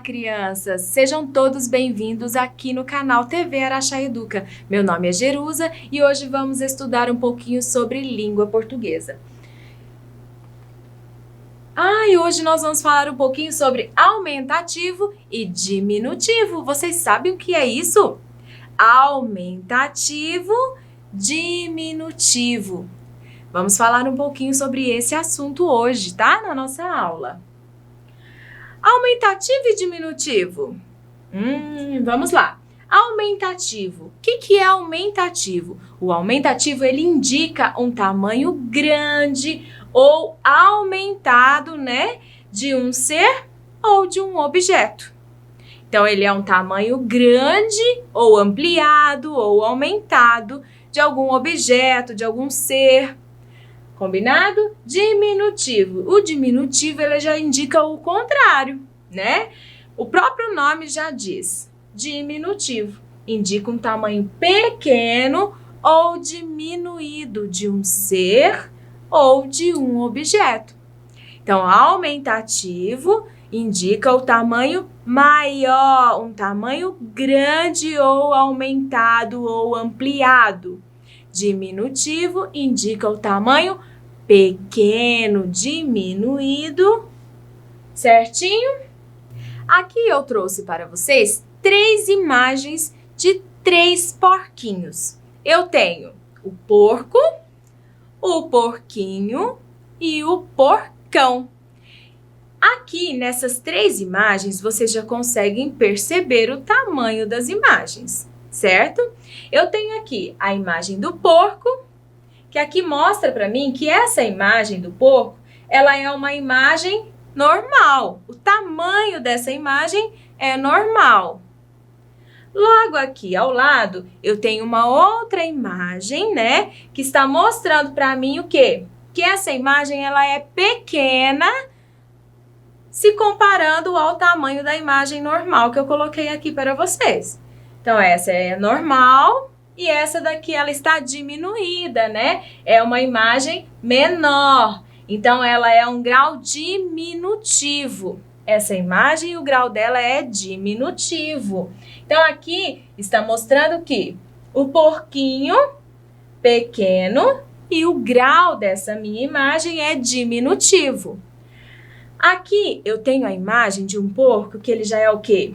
crianças! Sejam todos bem-vindos aqui no canal TV Araxá Educa. Meu nome é Jerusa e hoje vamos estudar um pouquinho sobre língua portuguesa. E hoje nós vamos falar um pouquinho sobre aumentativo e diminutivo. Vocês sabem o que é isso? Aumentativo, diminutivo. Vamos falar um pouquinho sobre esse assunto hoje, tá? Na nossa aula. Aumentativo e diminutivo. Vamos lá. Aumentativo. O que é aumentativo? O aumentativo, ele indica um tamanho grande ou aumentado, né? De um ser ou de um objeto. Então, ele é um tamanho grande ou ampliado ou aumentado de algum objeto, de algum ser. Combinado? Diminutivo. O diminutivo, ele já indica o contrário, né? O próprio nome já diz. Diminutivo. Indica um tamanho pequeno ou diminuído de um ser ou de um objeto. Então, aumentativo indica o tamanho maior, um tamanho grande ou aumentado ou ampliado. Diminutivo indica o tamanho pequeno, diminuído, certinho? Aqui eu trouxe para vocês 3 imagens de 3 porquinhos. Eu tenho o porco, o porquinho e o porcão. Aqui nessas 3 imagens, vocês já conseguem perceber o tamanho das imagens, certo? Eu tenho aqui a imagem do porco, que aqui mostra para mim que essa imagem do porco, ela é uma imagem normal. O tamanho dessa imagem é normal. Logo aqui ao lado, eu tenho uma outra imagem, né? Que está mostrando para mim o quê? Que essa imagem, ela é pequena se comparando ao tamanho da imagem normal que eu coloquei aqui para vocês. Então, essa é normal e essa daqui, ela está diminuída, né? É uma imagem menor. Então, ela é um grau diminutivo. Essa imagem, o grau dela é diminutivo. Então, aqui está mostrando que o porquinho pequeno e o grau dessa minha imagem é diminutivo. Aqui eu tenho a imagem de um porco que ele já é o quê?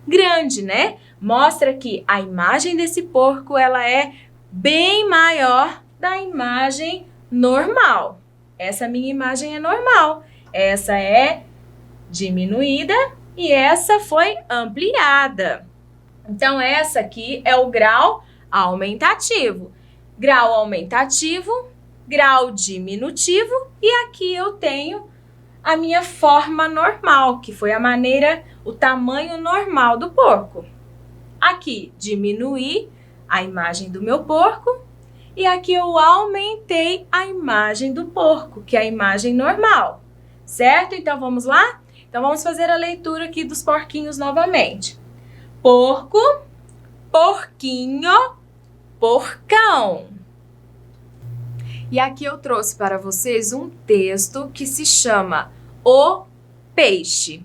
Grande, né? Mostra que a imagem desse porco, ela é bem maior da imagem normal. Essa minha imagem é normal. Essa é diminuída e essa foi ampliada. Então, essa aqui é o grau aumentativo. Grau aumentativo, grau diminutivo e aqui eu tenho a minha forma normal, que foi a maneira, o tamanho normal do porco. Aqui, diminuí a imagem do meu porco e aqui eu aumentei a imagem do porco, que é a imagem normal, certo? Então, vamos lá? Então, vamos fazer a leitura aqui dos porquinhos novamente. Porco, porquinho, porcão. E aqui eu trouxe para vocês um texto que se chama O Peixe.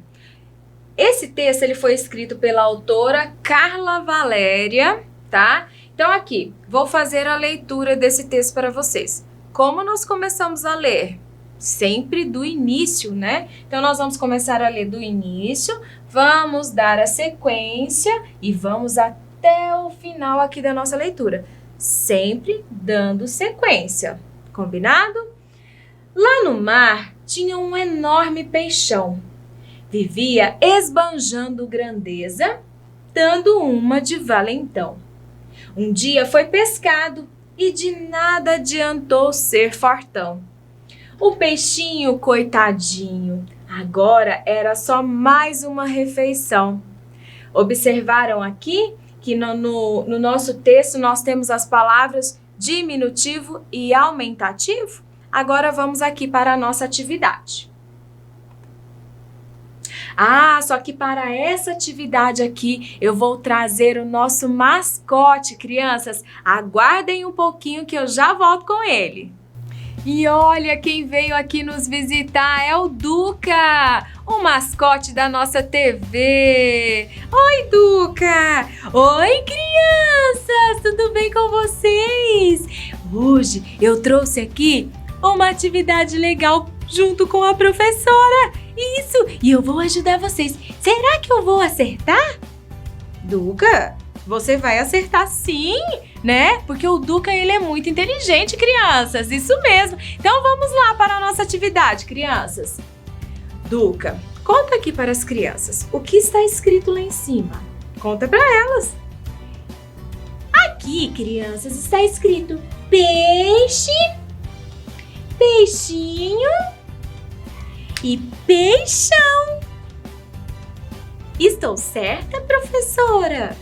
Esse texto, ele foi escrito pela autora Carla Valéria, tá? Então, aqui, vou fazer a leitura desse texto para vocês. Como nós começamos a ler? Sempre do início, né? Então, nós vamos começar a ler do início, vamos dar a sequência e vamos até o final aqui da nossa leitura. Sempre dando sequência, combinado? Lá no mar tinha um enorme peixão. Vivia esbanjando grandeza, dando uma de valentão. Um dia foi pescado e de nada adiantou ser fortão. O peixinho, coitadinho, agora era só mais uma refeição. Observaram aqui que no nosso texto nós temos as palavras diminutivo e aumentativo? Agora vamos aqui para a nossa atividade. Só que para essa atividade aqui, eu vou trazer o nosso mascote, crianças. Aguardem um pouquinho que eu já volto com ele. E olha quem veio aqui nos visitar, é o Duca, o mascote da nossa TV. Oi, Duca! Oi, crianças! Tudo bem com vocês? Hoje eu trouxe aqui uma atividade legal junto com a professora. Isso! E eu vou ajudar vocês. Será que eu vou acertar? Duca, você vai acertar sim, né? Porque o Duca, ele é muito inteligente, crianças. Isso mesmo. Então vamos lá para a nossa atividade, crianças. Duca, conta aqui para as crianças. O que está escrito lá em cima? Conta para elas. Aqui, crianças, está escrito peixe, peixinho e peixão. Estou certa, professora?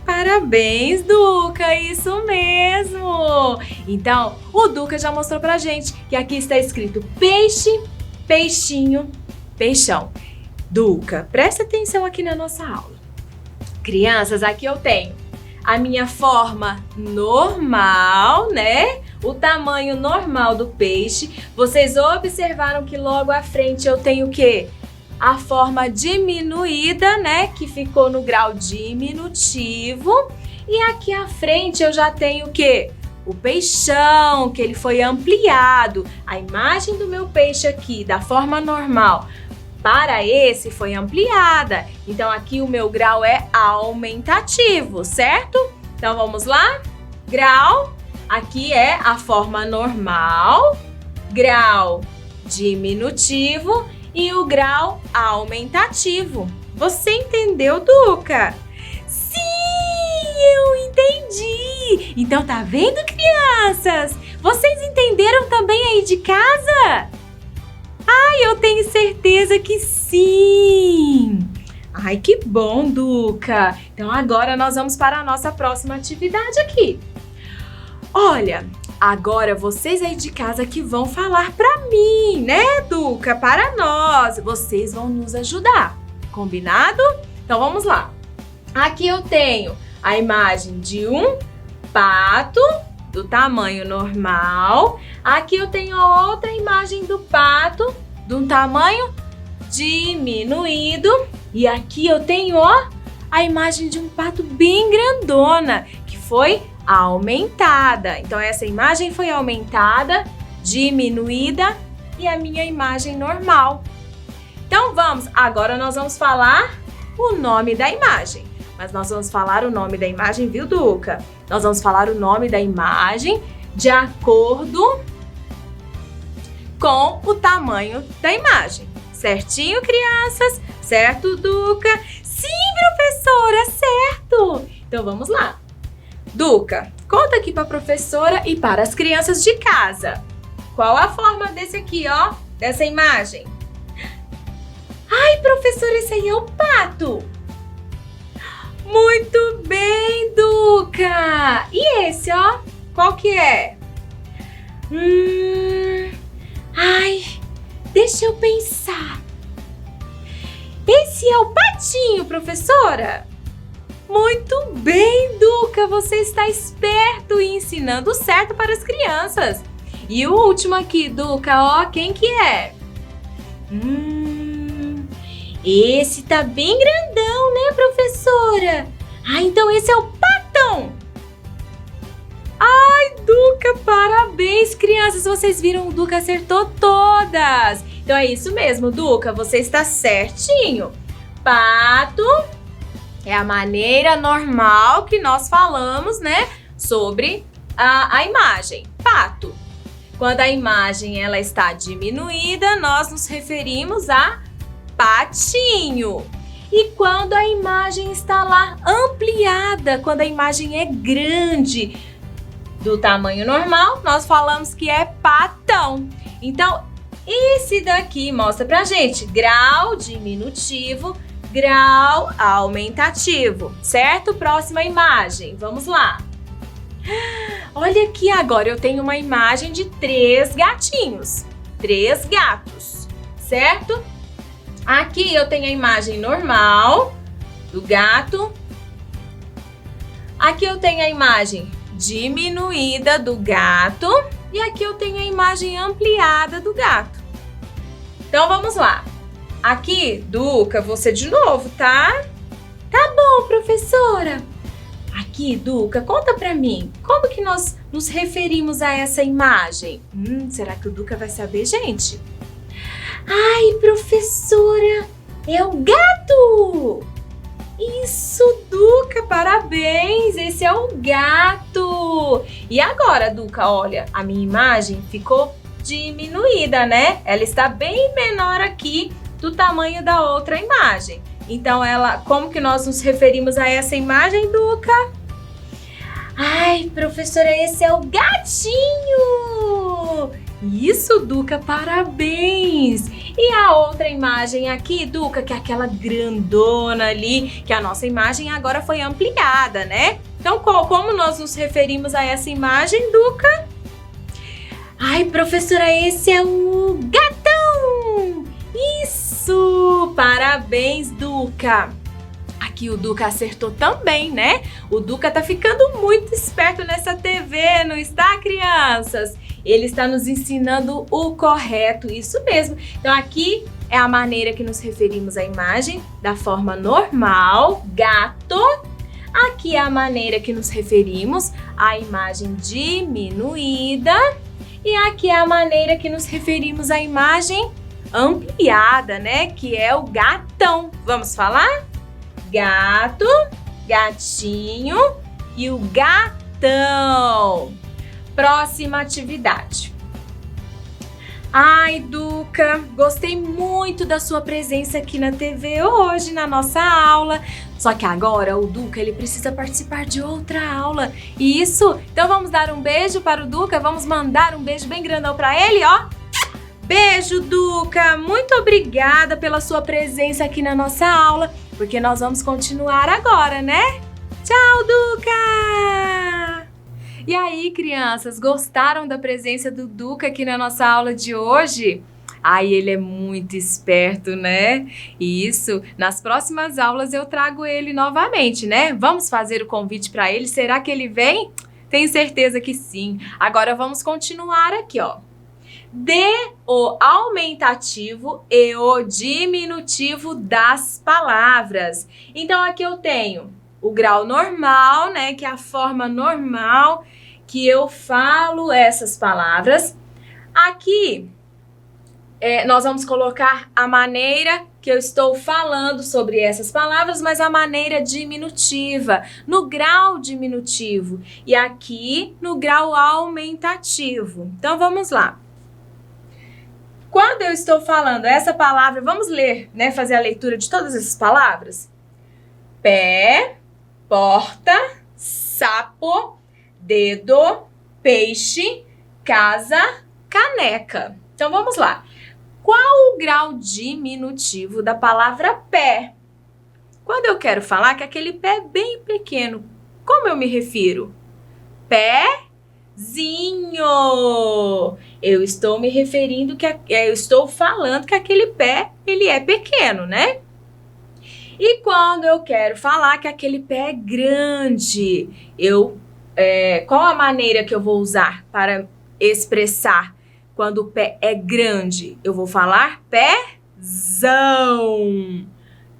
Parabéns, Duca, isso mesmo! Então, o Duca já mostrou pra gente que aqui está escrito peixe, peixinho, peixão. Duca, presta atenção aqui na nossa aula. Crianças, aqui eu tenho a minha forma normal, né? O tamanho normal do peixe. Vocês observaram que logo à frente eu tenho o quê? A forma diminuída, né, que ficou no grau diminutivo. E aqui à frente eu já tenho o quê? O peixão, que ele foi ampliado. A imagem do meu peixe aqui, da forma normal, para esse foi ampliada. Então aqui o meu grau é aumentativo, certo? Então vamos lá? Grau, aqui é a forma normal, grau diminutivo e o grau aumentativo. Você entendeu, Duca? Sim, eu entendi! Então tá vendo, crianças? Vocês entenderam também aí de casa? Ai, eu tenho certeza que sim! Ai, que bom, Duca! Então agora nós vamos para a nossa próxima atividade aqui. Olha, agora vocês aí de casa que vão falar para mim, né, Duca? Para nós. Vocês vão nos ajudar. Combinado? Então vamos lá. Aqui eu tenho a imagem de um pato do tamanho normal. Aqui eu tenho a outra imagem do pato de um tamanho diminuído. E aqui eu tenho, ó, a imagem de um pato bem grandona, que foi aumentada. Então essa imagem foi aumentada, diminuída e a minha imagem normal. Então vamos, agora nós vamos falar o nome da imagem. Mas nós vamos falar o nome da imagem, viu, Duca? Nós vamos falar o nome da imagem de acordo com o tamanho da imagem. Certinho, crianças? Certo, Duca? Sim, professora, certo! Então vamos lá. Duca, conta aqui para a professora e para as crianças de casa. Qual a forma desse aqui, ó? Dessa imagem? Ai, professora, esse aí é o pato. Muito bem, Duca. E esse, ó? Qual que é? Ai, deixa eu pensar. Esse é o patinho, professora? Muito bem, Duca, você está esperto e ensinando certo para as crianças. E o último aqui, Duca, ó, quem que é? Esse tá bem grandão, né, professora? Ah, então esse é o patão. Ai, Duca, parabéns, crianças, vocês viram, o Duca acertou todas. Então é isso mesmo, Duca, você está certinho. Pato é a maneira normal que nós falamos, né, sobre a imagem. Pato. Quando a imagem ela está diminuída, nós nos referimos a patinho. E quando a imagem está lá ampliada, quando a imagem é grande, do tamanho normal, nós falamos que é patão. Então, esse daqui mostra pra gente grau diminutivo, grau aumentativo, certo? Próxima imagem, vamos lá. Olha aqui, agora eu tenho uma imagem de 3 gatinhos, 3 gatos, certo? Aqui eu tenho a imagem normal do gato. Aqui eu tenho a imagem diminuída do gato. E aqui eu tenho a imagem ampliada do gato. Então vamos lá. Aqui, Duca, você de novo, tá? Tá bom, professora. Aqui, Duca, conta pra mim, como que nós nos referimos a essa imagem? Será que o Duca vai saber, gente? Ai, professora, é o gato! Isso, Duca, parabéns! Esse é o gato! E agora, Duca, olha, a minha imagem ficou diminuída, né? Ela está bem menor aqui do tamanho da outra imagem. Então, como que nós nos referimos a essa imagem, Duca? Ai, professora, esse é o gatinho! Isso, Duca, parabéns! E a outra imagem aqui, Duca, que é aquela grandona ali, que a nossa imagem agora foi ampliada, né? Então, como nós nos referimos a essa imagem, Duca? Ai, professora, esse é o gatão! Isso! Parabéns, Duca! Aqui o Duca acertou também, né? O Duca tá ficando muito esperto nessa TV, não está, crianças? Ele está nos ensinando o correto, isso mesmo. Então aqui é a maneira que nos referimos à imagem da forma normal, gato. Aqui é a maneira que nos referimos à imagem diminuída. E aqui é a maneira que nos referimos à imagem ampliada, né? Que é o gatão. Vamos falar? Gato, gatinho e o gatão. Próxima atividade. Ai, Duca, gostei muito da sua presença aqui na TV hoje, na nossa aula. Só que agora o Duca, ele precisa participar de outra aula. Isso? Então vamos dar um beijo para o Duca, vamos mandar um beijo bem grandão para ele, ó. Beijo, Duca! Muito obrigada pela sua presença aqui na nossa aula, porque nós vamos continuar agora, né? Tchau, Duca! E aí, crianças, gostaram da presença do Duca aqui na nossa aula de hoje? Ai, ele é muito esperto, né? Isso, nas próximas aulas eu trago ele novamente, né? Vamos fazer o convite para ele, será que ele vem? Tenho certeza que sim. Agora vamos continuar aqui, ó. Dê o aumentativo e o diminutivo das palavras. Então, aqui eu tenho o grau normal, né? Que é a forma normal que eu falo essas palavras. Aqui, nós vamos colocar a maneira que eu estou falando sobre essas palavras, mas a maneira diminutiva, no grau diminutivo. E aqui, no grau aumentativo. Então, vamos lá. Quando eu estou falando essa palavra, vamos ler, né? Fazer a leitura de todas essas palavras. Pé, porta, sapo, dedo, peixe, casa, caneca. Então, vamos lá. Qual o grau diminutivo da palavra pé? Quando eu quero falar que aquele pé é bem pequeno, como eu me refiro? Pézinho! Eu estou me referindo eu estou falando que aquele pé, ele é pequeno, né? E quando eu quero falar que aquele pé é grande, qual a maneira que eu vou usar para expressar quando o pé é grande? Eu vou falar pézão.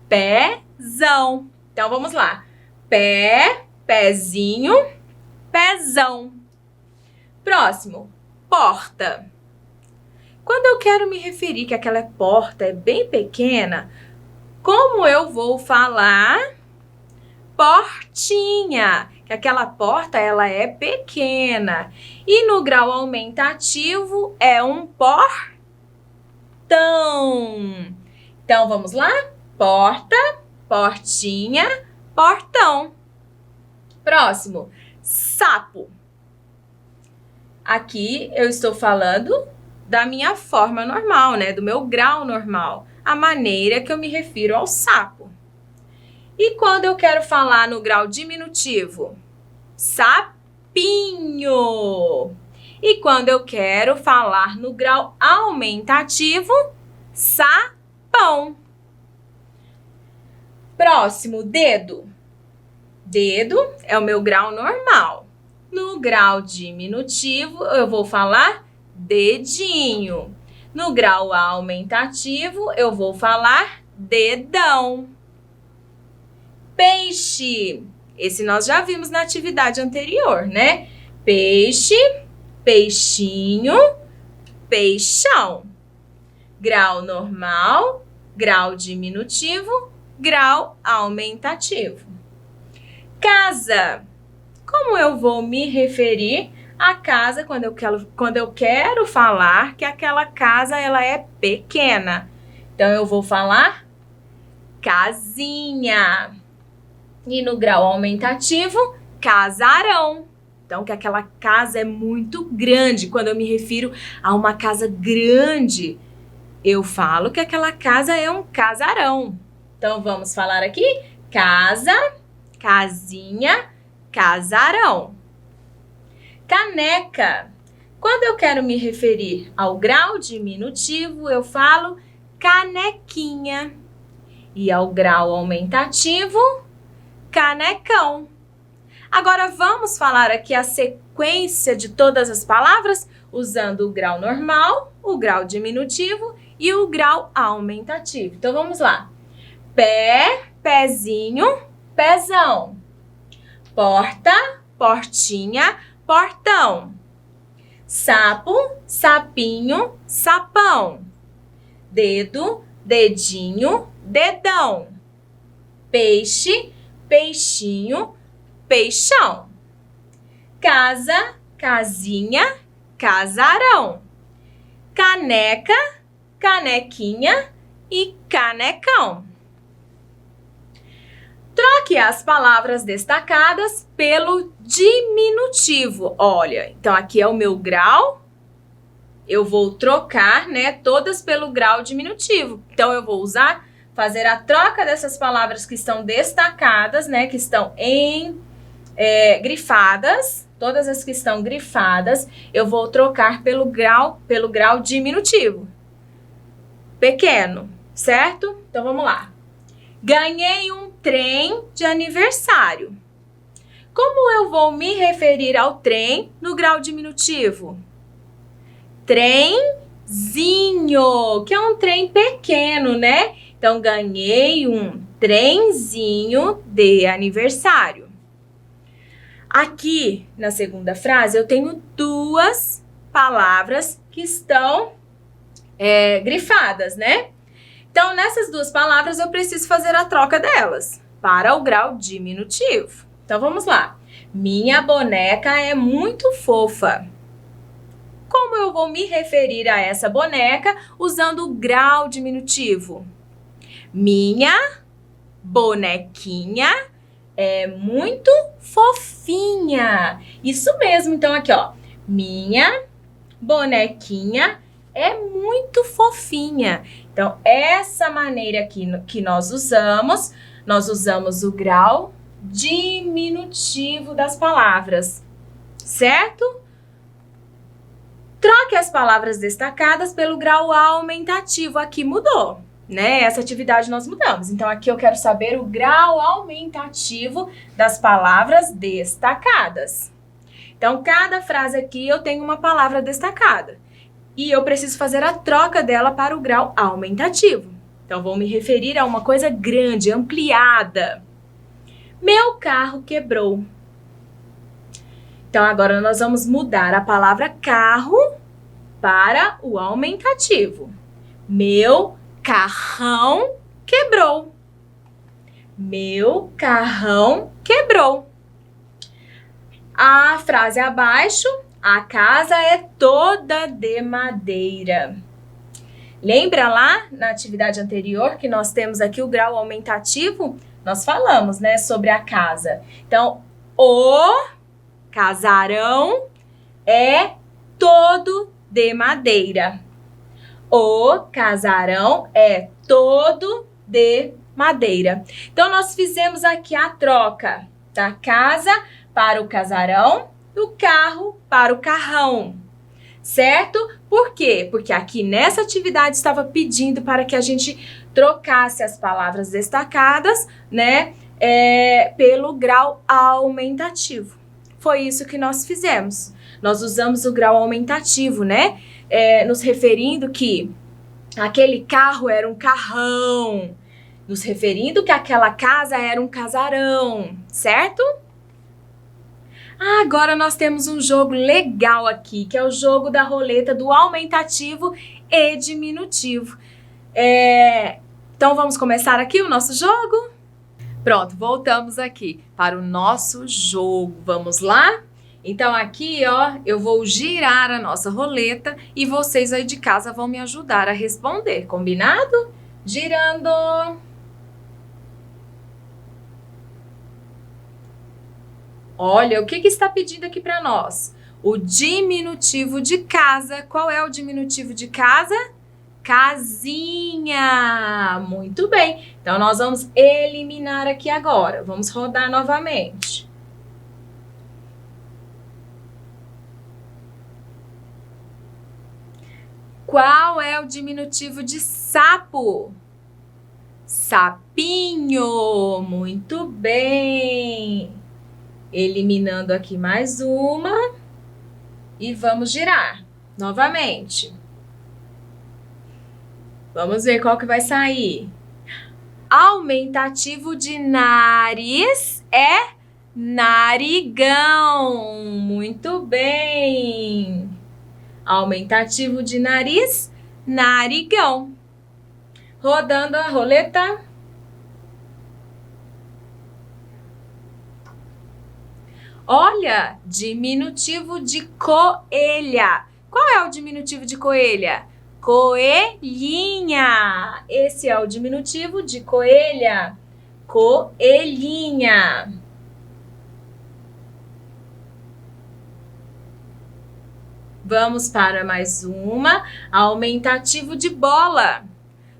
Pézão. Então, vamos lá. Pé, pezinho, pezão. Próximo. Porta. Quando eu quero me referir que aquela porta é bem pequena, como eu vou falar? Portinha. Que aquela porta, ela é pequena. E no grau aumentativo é um portão. Então, vamos lá? Porta, portinha, portão. Próximo. Sapo. Aqui eu estou falando da minha forma normal, né? Do meu grau normal. A maneira que eu me refiro ao sapo. E quando eu quero falar no grau diminutivo? Sapinho. E quando eu quero falar no grau aumentativo? Sapão. Próximo, dedo. Dedo é o meu grau normal. No No grau diminutivo, eu vou falar dedinho. No grau aumentativo, eu vou falar dedão. Peixe. Esse nós já vimos na atividade anterior, né? Peixe, peixinho, peixão. Grau normal, grau diminutivo, grau aumentativo. Casa. Como eu vou me referir à casa quando eu quero falar que aquela casa ela é pequena? Então, eu vou falar casinha. E no grau aumentativo, casarão. Então, que aquela casa é muito grande. Quando eu me refiro a uma casa grande, eu falo que aquela casa é um casarão. Então, vamos falar aqui: casa, casinha, casarão. Caneca. Quando eu quero me referir ao grau diminutivo, eu falo canequinha. E ao grau aumentativo, canecão. Agora vamos falar aqui a sequência de todas as palavras usando o grau normal, o grau diminutivo e o grau aumentativo. Então vamos lá. Pé, pezinho, pezão. Porta, portinha, portão. Sapo, sapinho, sapão. Dedo, dedinho, dedão. Peixe, peixinho, peixão. Casa, casinha, casarão. Caneca, canequinha e canecão. Troque as palavras destacadas pelo diminutivo. Olha, então aqui é o meu grau. Eu vou trocar, né, todas pelo grau diminutivo. Então, eu vou fazer a troca dessas palavras que estão destacadas, né, que estão grifadas. Todas as que estão grifadas, eu vou trocar pelo grau diminutivo. Pequeno, certo? Então, vamos lá. Ganhei um trem de aniversário. Como eu vou me referir ao trem no grau diminutivo? Trenzinho, que é um trem pequeno, né? Então, ganhei um trenzinho de aniversário. Aqui, na segunda frase, eu tenho duas palavras que estão grifadas, né? Então, nessas duas palavras, eu preciso fazer a troca delas para o grau diminutivo. Então, vamos lá. Minha boneca é muito fofa. Como eu vou me referir a essa boneca usando o grau diminutivo? Minha bonequinha é muito fofinha. Isso mesmo. Então, aqui, ó. Minha bonequinha é muito fofinha. Então, essa maneira aqui que nós usamos o grau diminutivo das palavras, certo? Troque as palavras destacadas pelo grau aumentativo. Aqui mudou, né? Essa atividade nós mudamos. Então, aqui eu quero saber o grau aumentativo das palavras destacadas. Então, cada frase aqui eu tenho uma palavra destacada. E eu preciso fazer a troca dela para o grau aumentativo. Então, vou me referir a uma coisa grande, ampliada. Meu carro quebrou. Então, agora nós vamos mudar a palavra carro para o aumentativo. Meu carrão quebrou. Meu carrão quebrou. A frase abaixo, a casa é toda de madeira. Lembra lá na atividade anterior que nós temos aqui o grau aumentativo? Nós falamos, né, sobre a casa. Então, o casarão é todo de madeira. O casarão é todo de madeira. Então, nós fizemos aqui a troca da casa para o casarão, do carro para o carrão, certo? Por quê? Porque aqui nessa atividade estava pedindo para que a gente trocasse as palavras destacadas, né, pelo grau aumentativo. foi isso que nós fizemos. Nós usamos o grau aumentativo, né? Nos referindo que aquele carro era um carrão, nos referindo que aquela casa era um casarão, certo? Agora nós temos um jogo legal aqui, que é o jogo da roleta do aumentativo e diminutivo. Então vamos começar aqui o nosso jogo? Pronto, voltamos aqui para o nosso jogo. Vamos lá? Então aqui, ó, eu vou girar a nossa roleta e vocês aí de casa vão me ajudar a responder, combinado? Girando. Olha, o que está pedindo aqui para nós? O diminutivo de casa. Qual é o diminutivo de casa? Casinha. Muito bem. Então, nós vamos eliminar aqui agora. Vamos rodar novamente. Qual é o diminutivo de sapo? Sapinho. Muito bem. Eliminando aqui mais uma. E vamos girar novamente. Vamos ver qual que vai sair. Aumentativo de nariz é narigão. Muito bem. Aumentativo de nariz, narigão. Rodando a roleta. Olha, diminutivo de coelha. Qual é o diminutivo de coelha? Coelhinha. Esse é o diminutivo de coelha. Coelhinha. Vamos para mais uma. Aumentativo de bola.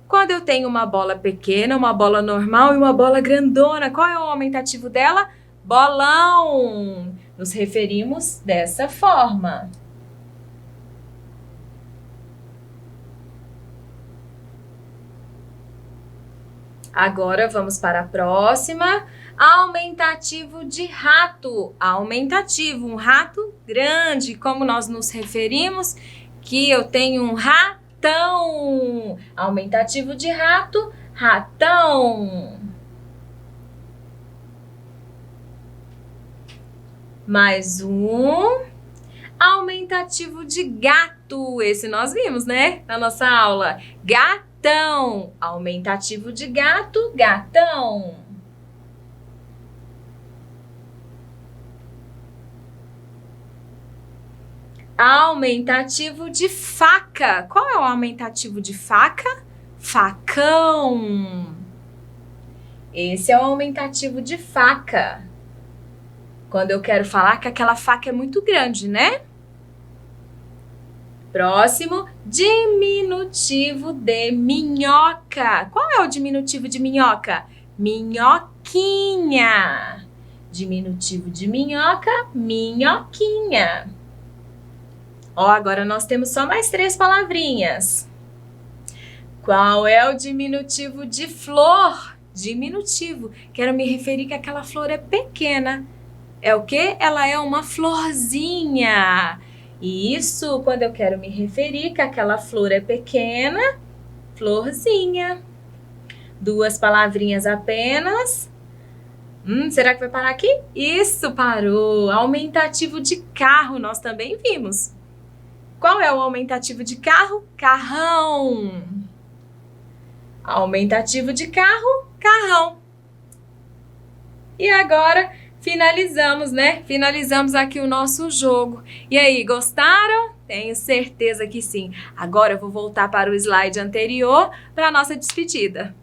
Quando eu tenho uma bola pequena, uma bola normal e uma bola grandona, qual é o aumentativo dela? Bolão. Nos referimos dessa forma. Agora vamos para a próxima. Aumentativo de rato. Aumentativo, um rato grande. Como nós nos referimos? Que eu tenho um ratão. Aumentativo de rato, ratão. Mais um. Aumentativo de gato. Esse nós vimos, né? Na nossa aula. Gatão. Aumentativo de gato, gatão. Aumentativo de faca. Qual é o aumentativo de faca? Facão. Esse é o aumentativo de faca. Quando eu quero falar que aquela faca é muito grande, né? Próximo, diminutivo de minhoca. Qual é o diminutivo de minhoca? Minhoquinha. Diminutivo de minhoca, minhoquinha. Ó, agora nós temos só mais 3 palavrinhas. Qual é o diminutivo de flor? Diminutivo. Quero me referir que aquela flor é pequena. É o quê? Ela é uma florzinha. E isso, quando eu quero me referir que aquela flor é pequena, florzinha. 2 palavrinhas apenas. Será que vai parar aqui? Isso, parou. Aumentativo de carro, nós também vimos. Qual é o aumentativo de carro? Carrão. Aumentativo de carro, carrão. E agora finalizamos, né? Finalizamos aqui o nosso jogo. E aí, gostaram? Tenho certeza que sim. Agora eu vou voltar para o slide anterior para a nossa despedida.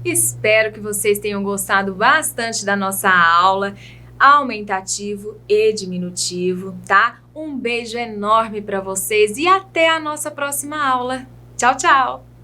Espero que vocês tenham gostado bastante da nossa aula, aumentativo e diminutivo, tá? Um beijo enorme para vocês e até a nossa próxima aula. Tchau, tchau!